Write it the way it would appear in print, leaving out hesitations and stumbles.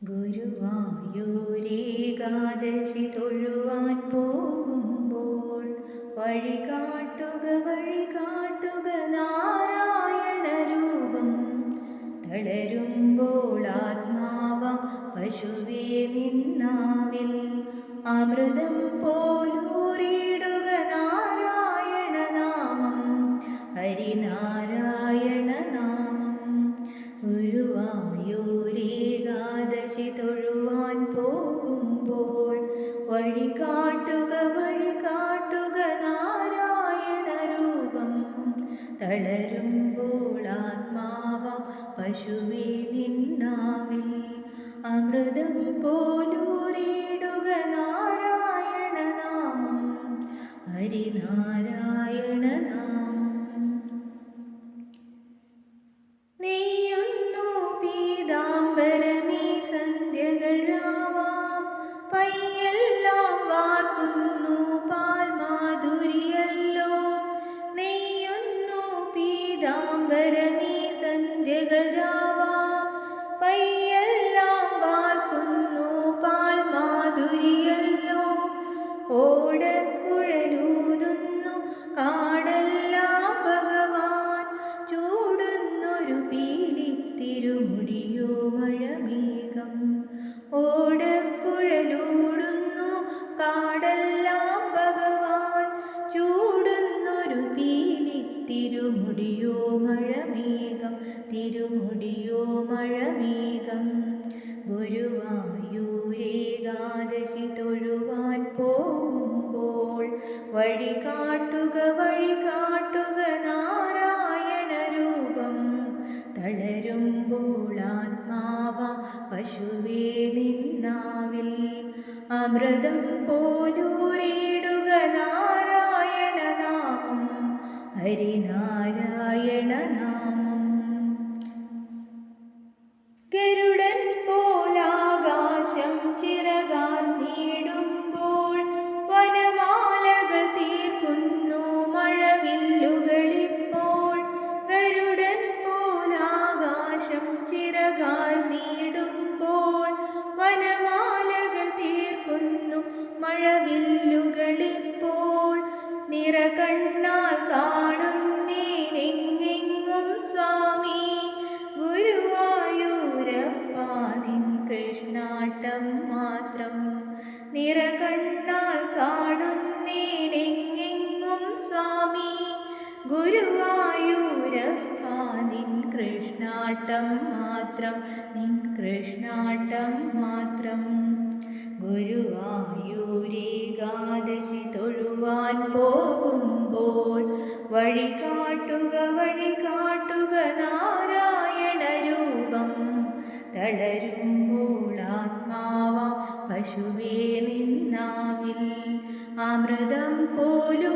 ഗുരുവായൂരേകാദശി തൊഴുവാൻ പോകുമ്പോൾ വഴി കാട്ടുക നാരായണ രൂപം. തളരുമ്പോൾ ആത്മാവാം പശുവേ നിന്നാവിൽ അമൃതം പോലൂറിയിടുക നാരായണ നാമം, ഹരിനാരായണ നാമം. ഗുരുവായൂരേകാദശി തൊഴുവാൻ പോകുമ്പോൾ വഴി കാട്ടുക നാരായണ രൂപം. തളരുമ്പോൾ ആത്മാവാം പശുവേ നിന്നാവിൽ അമൃതം പോലൂറിയിടുക നാരായണ നാമം, ഹരിനാരായണ നാമം. നെയ്യുന്നു പീതാംബരമീ സന്ധ്യകൾ രാവാം, പയ്യെല്ലാം വാർക്കുന്നു പാൽമാധുരിയല്ലോ. നെയ്യുന്നു പീതാംബരമീ സന്ധ്യകൾ രാവാം, പയ്യെല്ലാം വാർക്കുന്നു പാൽമാധുരിയല്ലോ. ഓടക്കുഴലൂതുന്നു കാടെല്ലാം ഭഗവാൻ, ചൂടുന്നൊരു പീലിത്തിരുമുടിയോ മഴമേഘം. ഓടക്കുഴലൂടുന്നു കാടെല്ലാം ഭഗവാൻ, ചൂടുന്നൊരു പീലിത്തിരുമുടിയോ മഴമേഘം, തിരുമുടിയോ മഴമേഘം. ഗുരുവായൂരേകാദശി തൊഴുവാൻ പോകുമ്പോൾ വഴി കാട്ടുക നാരായണ രൂപം. തളരുമ്പോൾ ആത്മാവാം പശുവേ നിന്നാവിൽ അമൃതം പോലൂറിയിടുക നാരായണ നാമം, ഹരിനാരായണ നാമം. ഗരുഡൻ പോലാകാശം ചിറകാർന്നിടുമ്പോൾ വനമാലകൾ തീർക്കുന്നു മഴവില്ലുകളിപ്പോൾ. ഗരുഡൻ പോലാകാശം ചിറകാർന്നിടുമ്പോൾ വനമാലകൾ തീർക്കുന്നു മഴവില്ലുകളിപ്പോൾ. നിറകണ്ണാൽ കാണുന്നേനെങ്ങെങ്ങും സ്വാമി, ഗുരുവായൂരപ്പാ നിൻ കൃഷ്ണാട്ടം മാത്രം. നിറകണ്ണാൽ കാണുന്നേനെങ്ങെങ്ങും സ്വാമി, ഗുരുവായൂരപ്പാ നിൻ കൃഷ്ണാട്ടം മാത്രം, നിൻ കൃഷ്ണാട്ടം മാത്രം. ഗുരുവായൂരേകാദശി തൊഴുവാൻ പോകുമ്പോൾ വഴി കാട്ടുക നാരായണ രൂപം. തളരുമ്പോൾ ആത്മാവാം പശുവേ നിന്നാവിൽ അമൃതം പോലൂ